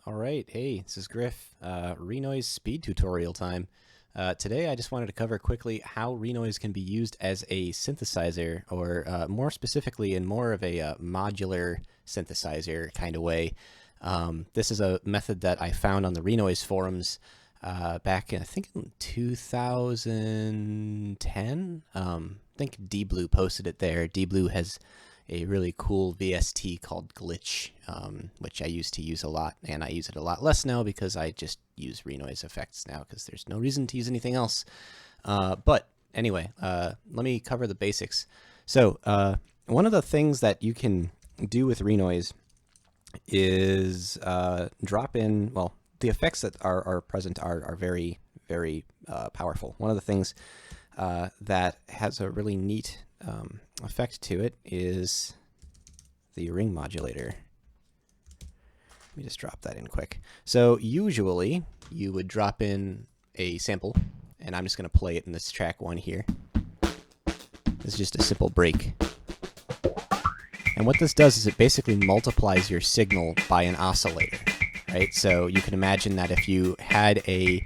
All right, hey, this is Griff, renoise speed tutorial time. Today I just wanted to cover quickly how renoise can be used as a synthesizer, or more specifically in more of a modular synthesizer kind of way. This is a method that I found on the renoise forums back in, I think, in 2010. I think DBlue posted it there. DBlue has a really cool VST called Glitch, which I used to use a lot, and I use it a lot less now because I just use renoise effects now because there's no reason to use anything else. But anyway, let me cover the basics. So one of the things that you can do with renoise is drop in, well, the effects that are present are very, very powerful. One of the things that has a really neat effect to it is the ring modulator. Let me just drop that in quick. So usually you would drop in a sample, and I'm just going to play it in this track one here. This is just a simple break. And what this does is it basically multiplies your signal by an oscillator, right? So you can imagine that if you had a,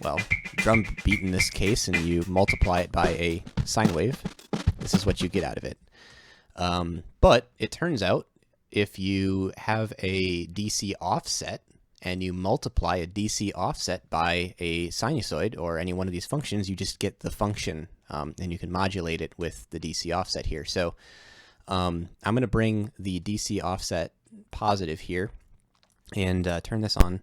well, drum beat in this case, and you multiply it by a sine wave, this is what you get out of it. But it turns out if you have a DC offset and you multiply a DC offset by a sinusoid or any one of these functions, you just get the function, and you can modulate it with the DC offset here. So I'm going to bring the DC offset positive here and turn this on.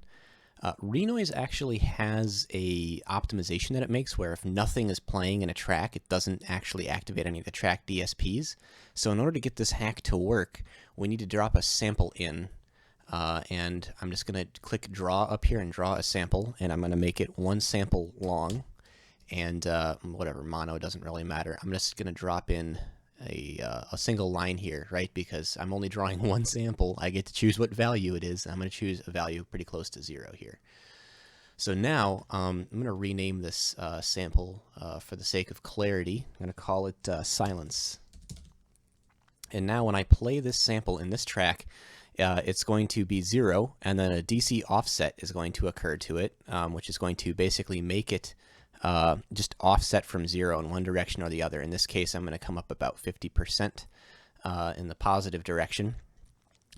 Renoise actually has a optimization that it makes where if nothing is playing in a track, it doesn't actually activate any of the track DSPs. So in order to get this hack to work, we need to drop a sample in. And I'm just going to click draw up here and draw a sample, and I'm going to make it one sample long. And whatever, mono doesn't really matter. I'm just going to drop in a single line here, right? Because I'm only drawing one sample. I get to choose what value it is. I'm going to choose a value pretty close to 0 here. So now I'm going to rename this sample for the sake of clarity. I'm going to call it silence. And now when I play this sample in this track, it's going to be 0, and then a DC offset is going to occur to it, which is going to basically make it just offset from 0 in one direction or the other. In this case, I'm going to come up about 50% in the positive direction.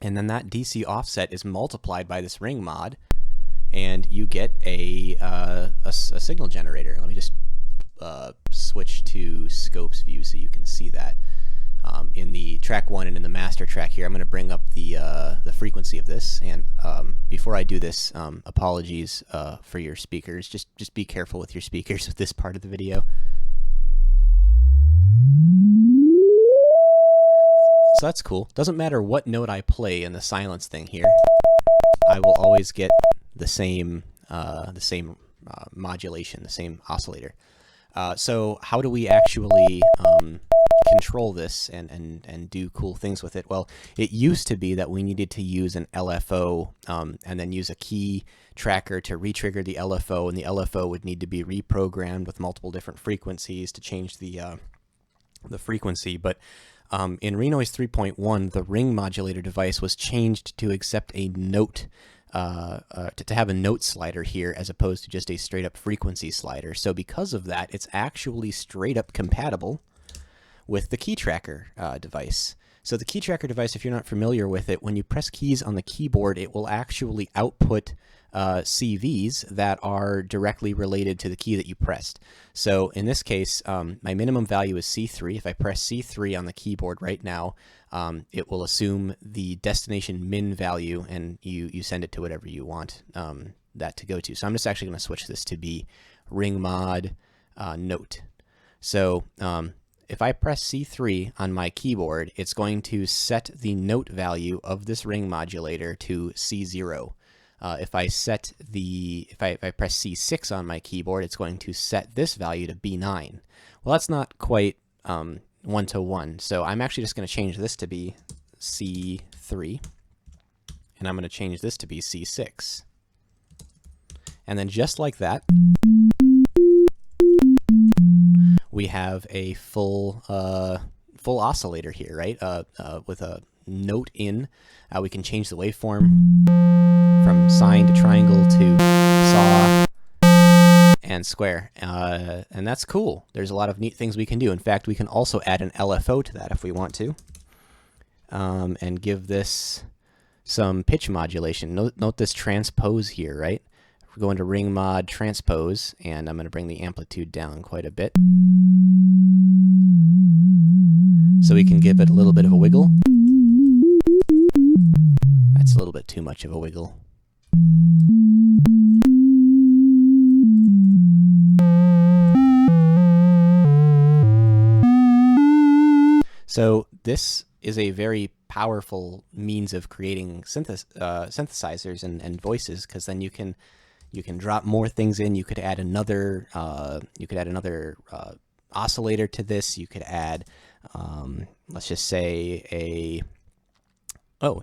And then that DC offset is multiplied by this ring mod, and you get a signal generator. Let me just switch to scopes view so you can see that. In the track 1 and in the master track here, I'm going to bring up the frequency of this. And before I do this, apologies for your speakers. Just be careful with your speakers with this part of the video. So that's cool. Doesn't matter what note I play in the silence thing here, I will always get the same modulation, the same oscillator. So how do we actually control this and do cool things with it? Well, it used to be that we needed to use an LFO and then use a key tracker to retrigger the LFO, and the LFO would need to be reprogrammed with multiple different frequencies to change the frequency. But in Renoise 3.1, the ring modulator device was changed to accept a note, to have a note slider here as opposed to just a straight up frequency slider. So because of that, it's actually straight up compatible with the key tracker device. So the key tracker device, if you're not familiar with it, when you press keys on the keyboard, it will actually output CVs that are directly related to the key that you pressed. So in this case, my minimum value is C3. If I press C3 on the keyboard right now, it will assume the destination min value, and you send it to whatever you want that to go to. So I'm just actually going to switch this to be ring mod note. So if I press C3 on my keyboard, it's going to set the note value of this ring modulator to C0. If I press C6 on my keyboard, it's going to set this value to B9. Well, that's not quite one-to-one, so I'm actually just going to change this to be C3, and I'm going to change this to be C6. And then just like that, we have a full oscillator here, right? With a note in, we can change the waveform from sine to triangle to saw and square. And that's cool. There's a lot of neat things we can do. In fact, we can also add an LFO to that if we want to, and give this some pitch modulation. Note this transpose here, right? We're going to ring mod transpose, and I'm going to bring the amplitude down quite a bit, so we can give it a little bit of a wiggle. That's a little bit too much of a wiggle. So this is a very powerful means of creating synthesizers and voices, because then you can drop more things in. You could add another oscillator to this. You could add let's just say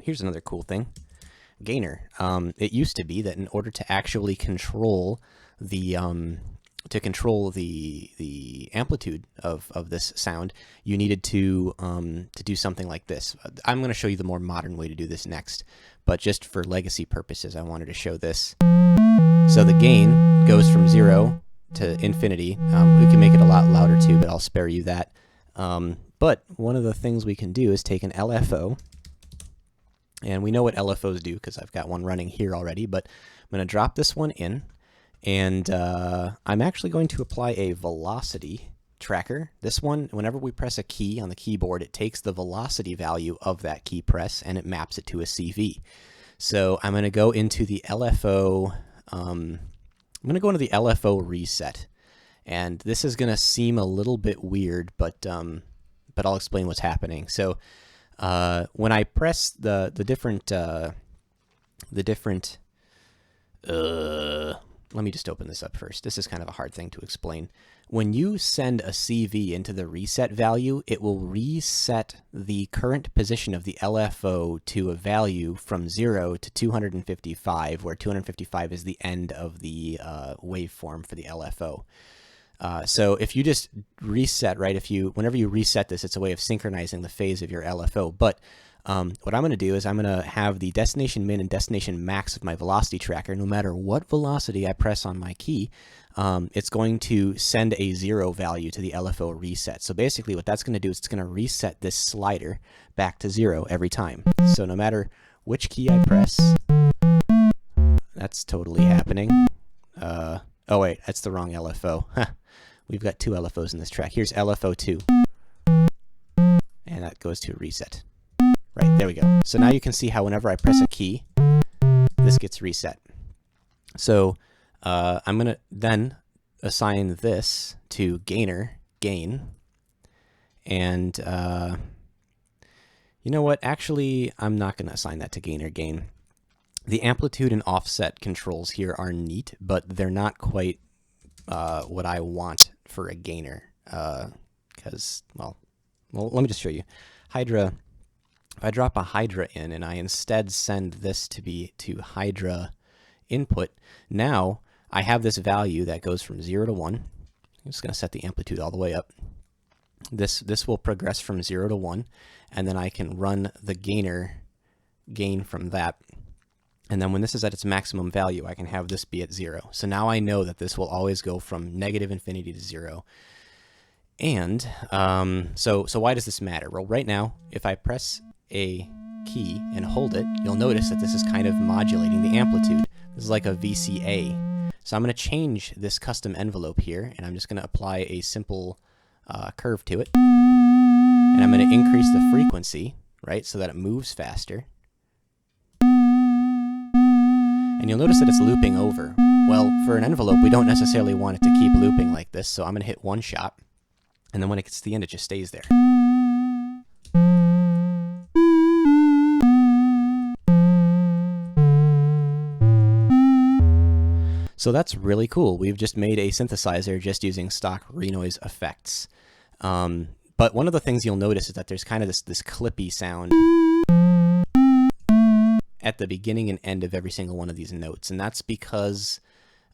here's another cool thing, gainer. It used to be that in order to actually control the amplitude of this sound, you needed to do something like this. I'm going to show you the more modern way to do this next, but just for legacy purposes, I wanted to show this. So the gain goes from 0 to infinity. We can make it a lot louder too, but I'll spare you that. But one of the things we can do is take an LFO, and we know what LFOs do because I've got one running here already, but I'm going to drop this one in, and I'm actually going to apply a velocity tracker. This one, whenever we press a key on the keyboard, it takes the velocity value of that key press and it maps it to a CV. So I'm going to go into the LFO, reset, and this is going to seem a little bit weird, but I'll explain what's happening. So when I press the different let me just open this up first. This is kind of a hard thing to explain. When you send a CV into the reset value, it will reset the current position of the LFO to a value from 0 to 255, where 255 is the end of the waveform for the LFO. So if you just reset, right, whenever you reset this, it's a way of synchronizing the phase of your LFO. But what I'm going to do is I'm going to have the destination min and destination max of my velocity tracker. No matter what velocity I press on my key, it's going to send a 0 value to the LFO reset. So basically what that's going to do is it's going to reset this slider back to 0 every time. So no matter which key I press, that's totally happening. Oh wait, that's the wrong LFO. We've got two LFOs in this track. Here's LFO 2, and that goes to reset. Right, there we go. So now you can see how whenever I press a key, this gets reset. So I'm going to then assign this to gain. And you know what? Actually, I'm not going to assign that to gain. The amplitude and offset controls here are neat, but they're not quite what I want for a gainer. Because, well, let me just show you. Hydra. If I drop a Hydra in and I instead send this to Hydra input, now I have this value that goes from 0 to 1. I'm just going to set the amplitude all the way up. This will progress from 0 to 1, and then I can run the gain from that. And then when this is at its maximum value, I can have this be at 0. So now I know that this will always go from negative infinity to 0. And so why does this matter? Well, right now, if I press a key and hold it, you'll notice that this is kind of modulating the amplitude. This is like a VCA. So I'm going to change this custom envelope here, and I'm just going to apply a simple curve to it. And I'm going to increase the frequency, right, so that it moves faster. And you'll notice that it's looping over. Well, for an envelope, we don't necessarily want it to keep looping like this, so I'm going to hit one shot, and then when it gets to the end, it just stays there. So that's really cool. We've just made a synthesizer just using stock renoise effects. But one of the things you'll notice is that there's kind of this clippy sound at the beginning and end of every single one of these notes. And that's because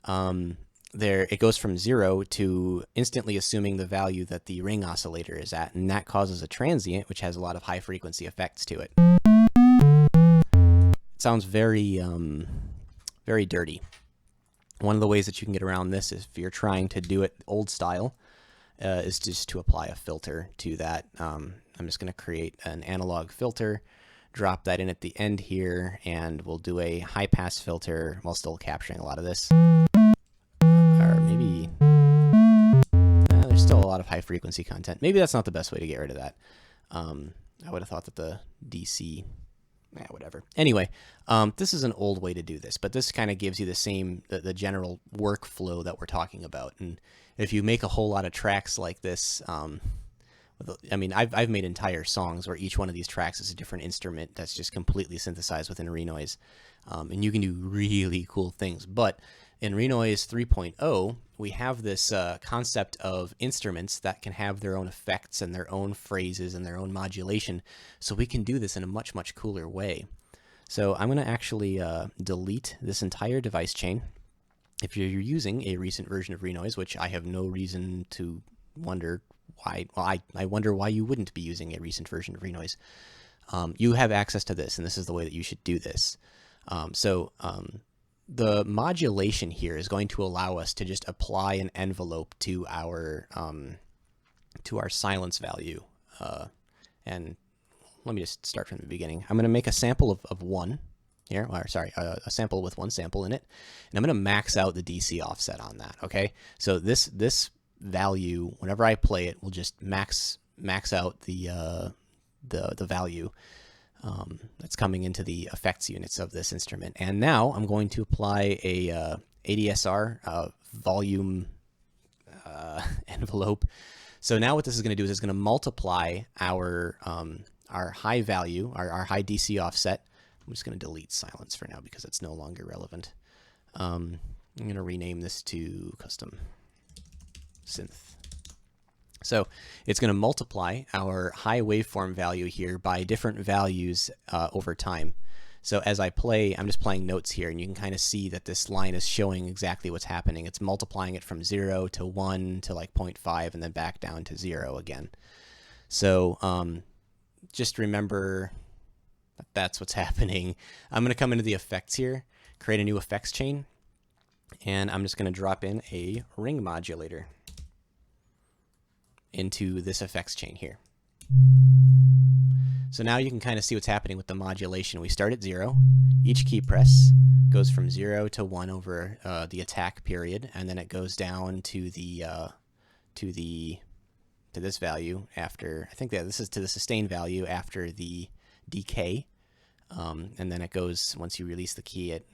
it goes from 0 to instantly assuming the value that the ring oscillator is at. And that causes a transient, which has a lot of high frequency effects to it. It sounds very very dirty. One of the ways that you can get around this is if you're trying to do it old style, is just to apply a filter to that. I'm just going to create an analog filter, drop that in at the end here, and we'll do a high pass filter while still capturing a lot of this. Or maybe there's still a lot of high frequency content. Maybe that's not the best way to get rid of that. I would have thought that the DC, whatever. Anyway, this is an old way to do this, but this kind of gives you the general workflow that we're talking about. And if you make a whole lot of tracks like this, I mean, I've made entire songs where each one of these tracks is a different instrument that's just completely synthesized within renoise. And you can do really cool things. But in renoise 3.0, we have this concept of instruments that can have their own effects and their own phrases and their own modulation. So we can do this in a much, much cooler way. So I'm going to actually delete this entire device chain. If you're using a recent version of renoise, which I have no reason to wonder why, well, I wonder why you wouldn't be using a recent version of renoise. You have access to this, and this is the way that you should do this. The modulation here is going to allow us to just apply an envelope to our silence value. And let me just start from the beginning. I'm going to make a sample of one here, or sorry, a sample with one sample in it, and I'm going to max out the DC offset on that. Okay, so this value, whenever I play it, will just max out the value that's coming into the effects units of this instrument. And now I'm going to apply a adsr volume envelope. So now what this is going to do is it's going to multiply our high value, our high DC offset. I'm just going to delete silence for now because it's no longer relevant. I'm going to rename this to custom synth. So it's going to multiply our high waveform value here by different values over time. So as I play, I'm just playing notes here, and you can kind of see that this line is showing exactly what's happening. It's multiplying it from 0 to 1 to like 0.5 and then back down to 0 again. So just remember that that's what's happening. I'm going to come into the effects here, create a new effects chain, and I'm just going to drop in a ring modulator into this effects chain here. So now you can kind of see what's happening with the modulation. We start at 0. Each key press goes from 0 to 1 over the attack period, and then it goes down to this value after, I think that this is to the sustain value after the decay, and then it goes, once you release the key, it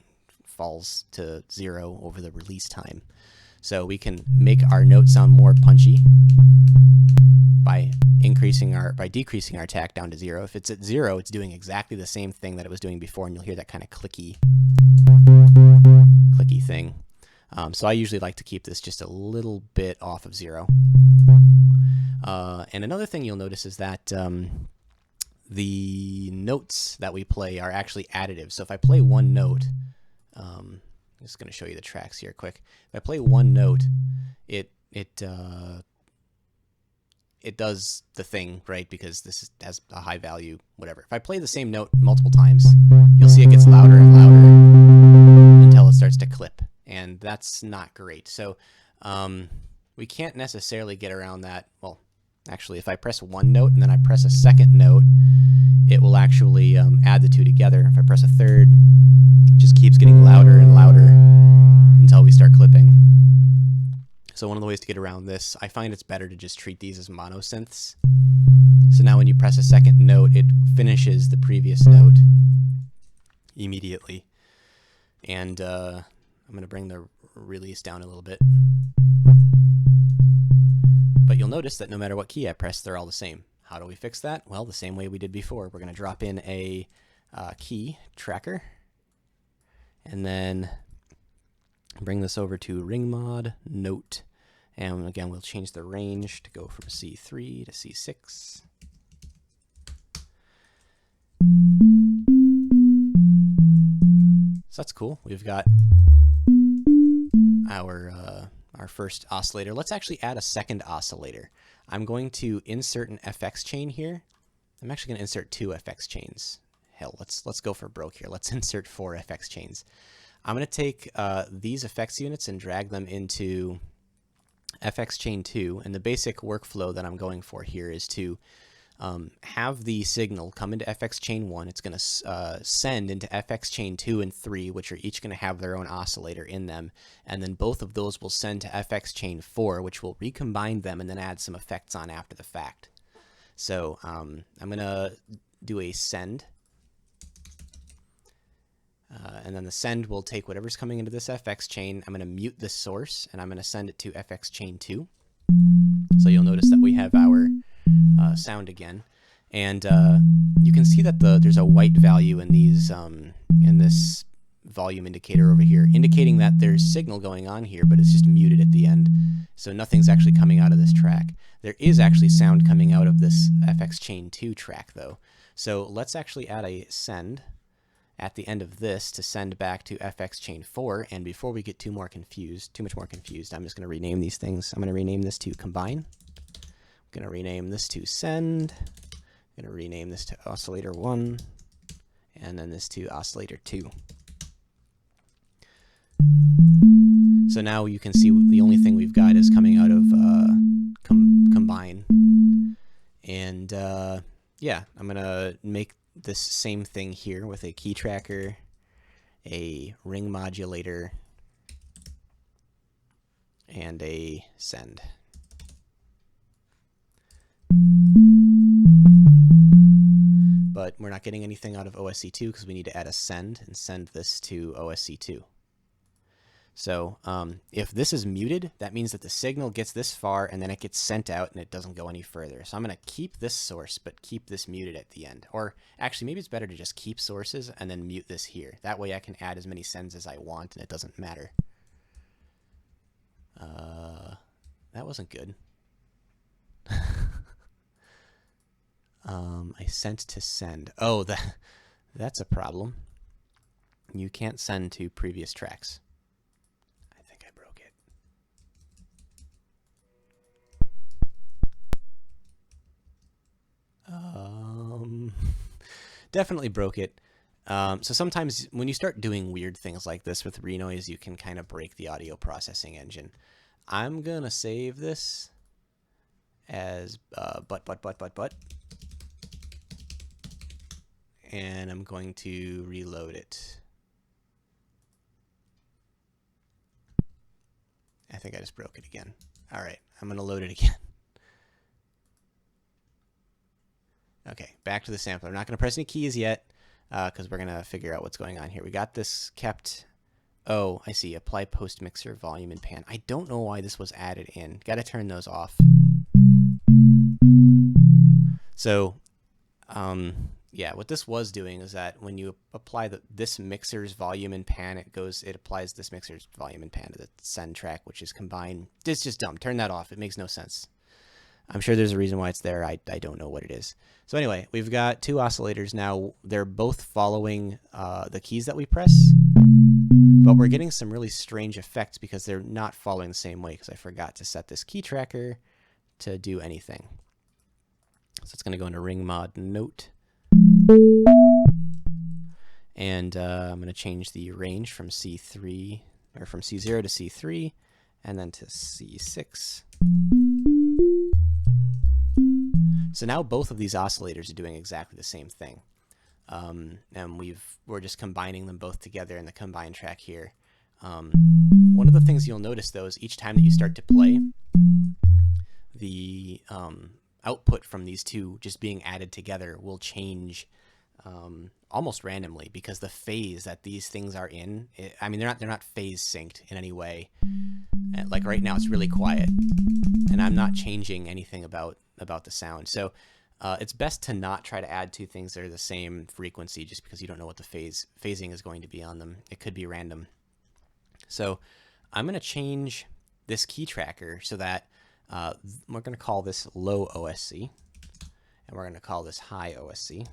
falls to 0 over the release time. So we can make our note sound more punchy by decreasing our attack down to 0. If it's at 0, it's doing exactly the same thing that it was doing before, and you'll hear that kind of clicky thing. So I usually like to keep this just a little bit off of 0. And another thing you'll notice is that the notes that we play are actually additive. So if I play one note, I'm just going to show you the tracks here quick. If I play one note, it does the thing, right? Because has a high value, whatever. If I play the same note multiple times, you'll see it gets louder and louder until it starts to clip, and that's not great. So we can't necessarily get around that. Well, actually, if I press one note and then I press a second note, it will actually add the two together. If I press a third, it just keeps getting louder and louder until we start clipping. So one of the ways to get around this, I find it's better to just treat these as monosynths. So now when you press a second note, it finishes the previous note immediately. And I'm going to bring the release down a little bit. But you'll notice that no matter what key I press, they're all the same. How do we fix that? Well, the same way we did before. We're going to drop in a key tracker, and then bring this over to ring mod note. And again, we'll change the range to go from C3 to C6. So that's cool. We've got our first oscillator. Let's actually add a second oscillator. I'm going to insert an FX chain here. I'm actually going to insert 2 FX chains. Hell, let's go for broke here. Let's insert 4 FX chains. I'm going to take these effects units and drag them into FX Chain 2, and the basic workflow that I'm going for here is to have the signal come into FX Chain 1. It's going to send into FX Chain 2 and 3, which are each going to have their own oscillator in them, and then both of those will send to FX Chain 4, which will recombine them and then add some effects on after the fact. So I'm going to do a send, and then the send will take whatever's coming into this FX chain. I'm going to mute this source, and I'm going to send it to FX Chain 2. So you'll notice that we have our sound again, and you can see that there's a white value in these in this volume indicator over here, indicating that there's signal going on here, but it's just muted at the end, so nothing's actually coming out of this track. There is actually sound coming out of this FX Chain 2 track though, so let's actually add a send at the end of this to send back to FX Chain 4. And before we get too much more confused, I'm just going to rename these things. I'm going to rename this to combine. I'm going to rename this to send. I'm going to rename this to oscillator 1, and then this to oscillator 2. So now you can see the only thing we've got is coming out of combine. And yeah, I'm going to make this same thing here with a key tracker, a ring modulator, and a send. But we're not getting anything out of OSC2 because we need to add a send and send this to OSC2. So if this is muted, that means that the signal gets this far and then it gets sent out and it doesn't go any further. So I'm going to keep this source but keep this muted at the end. Or actually, maybe it's better to just keep sources and then mute this here. That way I can add as many sends as I want and it doesn't matter. That wasn't good. I sent to send. Oh, that's a problem. You can't send to previous tracks. Definitely broke it. So sometimes when you start doing weird things like this with renoise, you can kind of break the audio processing engine. I'm gonna save this as but, and I'm going to reload it. I think I just broke it again. All right, I'm gonna load it again. Okay, back to the sampler. I'm not going to press any keys yet because we're going to figure out what's going on here. We got this kept. Oh, I see. Apply post mixer volume and pan. I don't know why this was added in. Got to turn those off. So, yeah, what this was doing is that when you apply this mixer's volume and pan, it applies this mixer's volume and pan to the send track, which is combined. It's just dumb. Turn that off. It makes no sense. I'm sure there's a reason why it's there. I don't know what it is. So anyway, we've got two oscillators now. They're both following the keys that we press, but we're getting some really strange effects because they're not following the same way because I forgot to set this key tracker to do anything. So it's going to go into ring mod note. And I'm going to change the range from C3 or from C0 to C3 and then to C6. So now both of these oscillators are doing exactly the same thing. And we're just combining them both together in the combine track here. One of the things you'll notice though is each time that you start to play, the output from these two just being added together will change almost randomly because the phase that these things are in, I mean, they're not phase synced in any way. And like right now it's really quiet and I'm not changing anything about the sound. So it's best to not try to add two things that are the same frequency just because you don't know what the phasing is going to be on them. It could be random. So I'm going to change this key tracker so that we're going to call this low OSC and we're going to call this high OSC.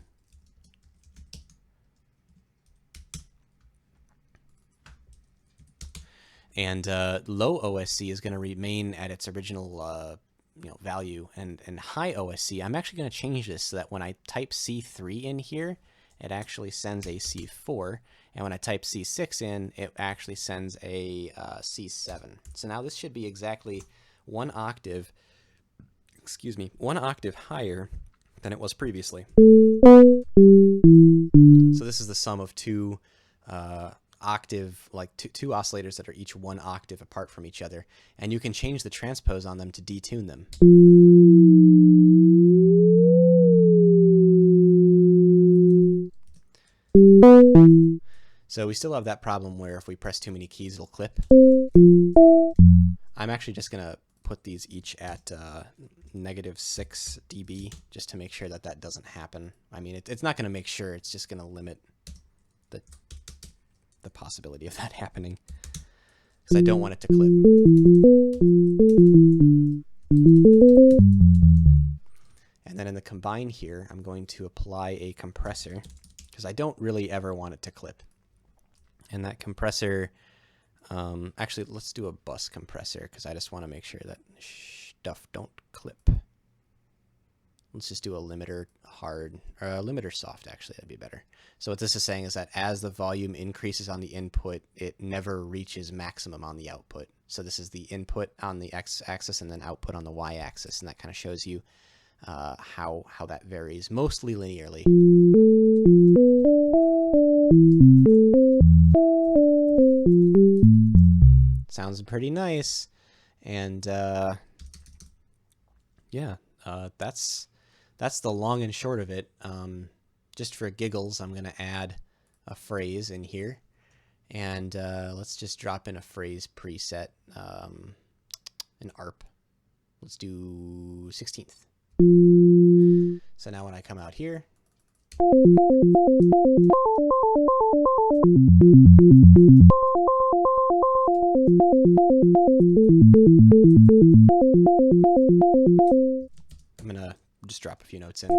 And low OSC is going to remain at its original value, and high OSC, I'm actually going to change this so that when I type C3 in here it actually sends a C4, and when I type C6 in, it actually sends a C7. So now this should be exactly one octave higher than it was previously. So this is the sum of two two oscillators that are each one octave apart from each other, and you can change the transpose on them to detune them. So we still have that problem where if we press too many keys, it'll clip. I'm actually just going to put these each at -6 dB just to make sure that that doesn't happen. I mean, it's not going to make sure, it's just going to limit the possibility of that happening, because I don't want it to clip. And then in the combine here, I'm going to apply a compressor, because I don't really ever want it to clip. And that compressor, actually, let's do a bus compressor, because I just want to make sure that stuff don't clip. Let's just do a limiter hard, or a limiter soft, actually, that'd be better. So what this is saying is that as the volume increases on the input, it never reaches maximum on the output. So this is the input on the x-axis and then output on the y-axis, and that kind of shows you how that varies, mostly linearly. Sounds pretty nice, and yeah, that's the long and short of it. Just for giggles, I'm going to add a phrase in here, and let's just drop in a phrase preset, an ARP. Let's do 16th. So now when I come out here, I'm going to just drop a few notes in.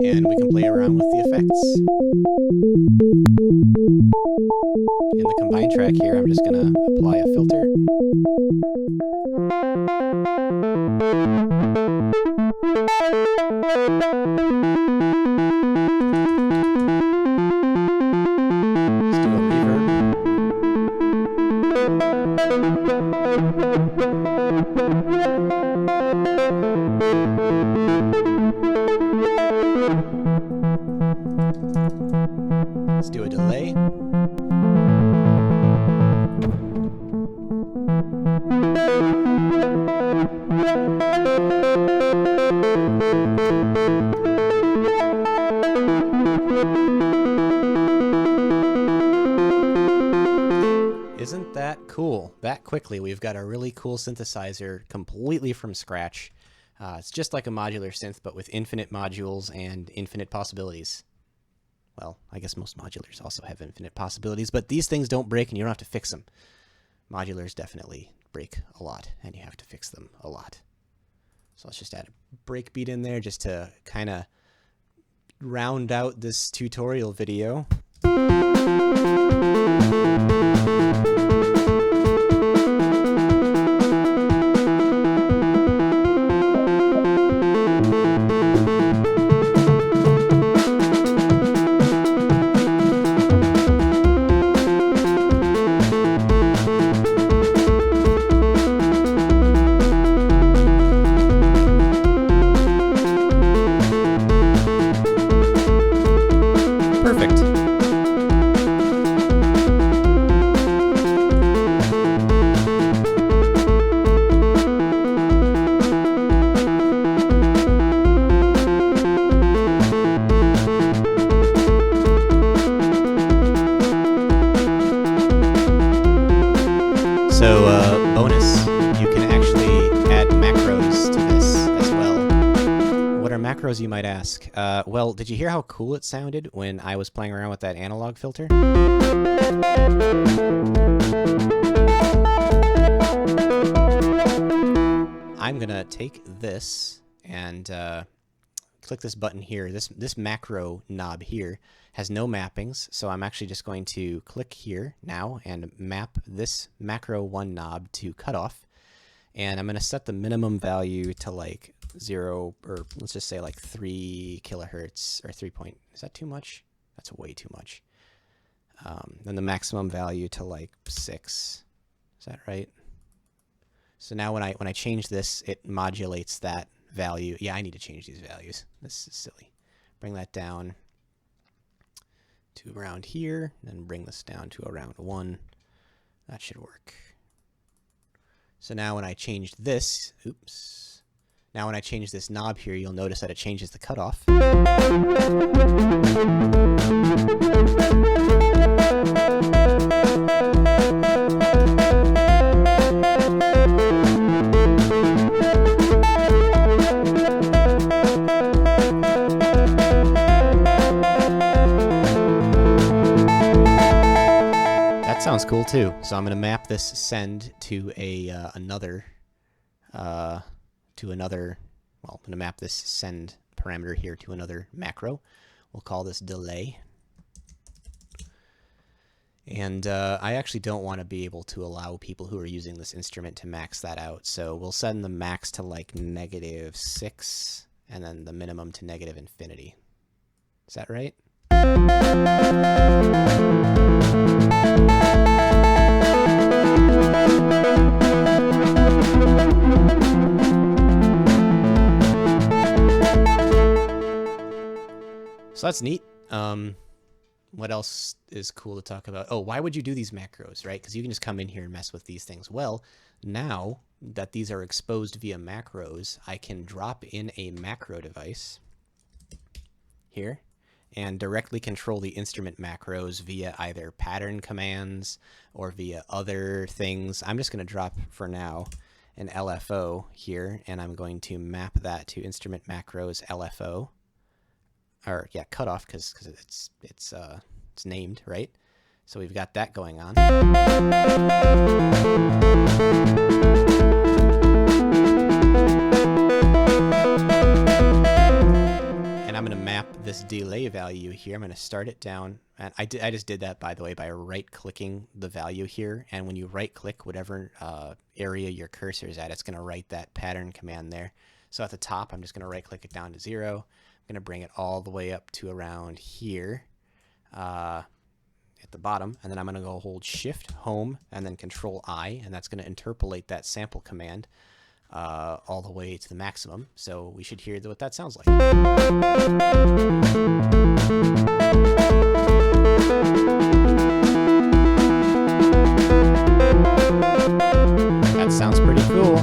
And we can play around with the effects. In the combine track here, I'm just going to apply a filter. Let's do a reverb. Let's do a delay. Isn't that cool? That quickly, we've got a really cool synthesizer completely from scratch. It's just like a modular synth, but with infinite modules and infinite possibilities. Well, I guess most modulars also have infinite possibilities, but these things don't break and you don't have to fix them. Modulars definitely break a lot, and you have to fix them a lot. So let's just add a breakbeat in there just to kind of round out this tutorial video. Perfect. So, bonus, you can actually add macros to this as well. What are macros, you might ask? Well, did you hear how cool it sounded when I was playing around with that analog filter? I'm gonna take this and click this button here. This macro knob here has no mappings, so I'm actually just going to click here now and map this macro 1 knob to cutoff, and I'm going to set the minimum value to like 0, or let's just say like 3 kilohertz, or 3 point, is that too much? That's way too much. And the maximum value to like 6. Is that right? So now when I change this, it modulates that value. Yeah, I need to change these values. This is silly. Bring that down to around here, and bring this down to around 1. That should work. So now when I change this, oops. Now when I change this knob here, you'll notice that it changes the cutoff. Sounds cool too. So I'm going to map this send to another, well, I'm going to map this send parameter here to another macro. We'll call this delay. And I actually don't want to be able to allow people who are using this instrument to max that out. So we'll send the max to like -6, and then the minimum to -infinity. Is that right? So that's neat. What else is cool to talk about? Oh, why would you do these macros, right? Because you can just come in here and mess with these things. Well, now that these are exposed via macros, I can drop in a macro device here and directly control the instrument macros via either pattern commands or via other things. I'm just going to drop, for now, an LFO here, and I'm going to map that to instrument macros LFO. Or yeah, cutoff, because it's named, right? So we've got that going on. And I'm going to map this delay value here. I'm going to start it down. And I just did that, by the way, by right-clicking the value here. And when you right-click whatever area your cursor is at, it's going to write that pattern command there. So at the top, I'm just going to right-click it down to 0. I'm going to bring it all the way up to around here at the bottom, and then I'm going to go hold Shift, Home, and then Control I, and that's going to interpolate that sample command all the way to the maximum. So we should hear what that sounds like. That sounds pretty cool.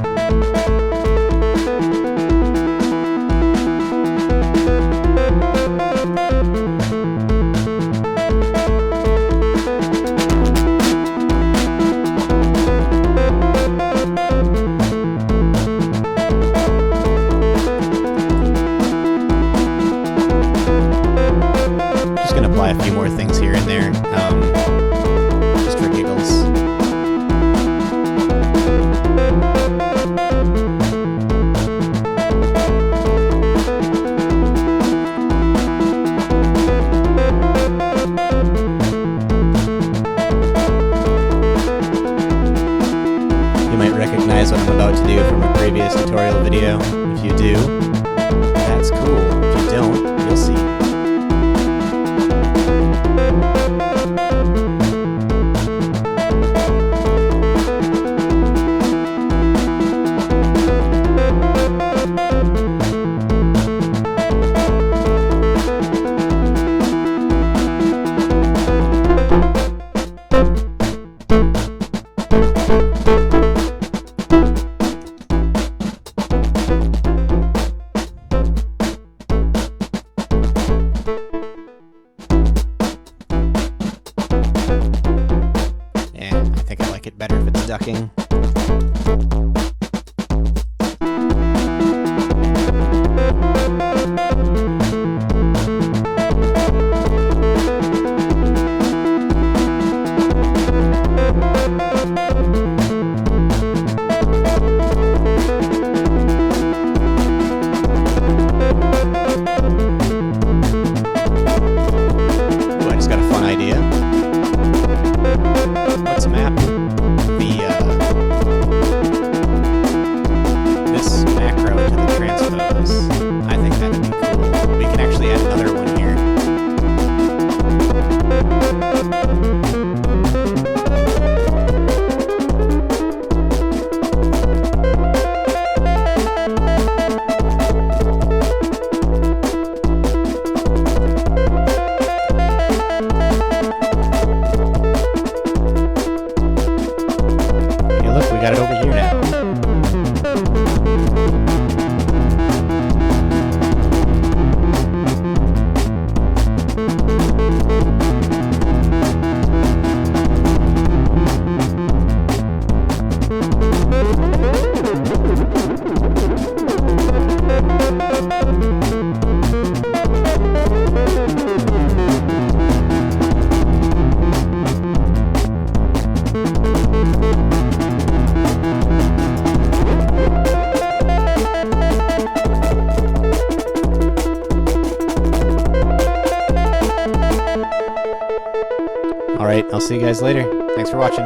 A few more things here and there, just for giggles. You might recognize what I'm about to do from a previous tutorial video. If you do, that's cool. If you don't, you'll see. Better if it's ducking. All right, I'll see you guys later. Thanks for watching.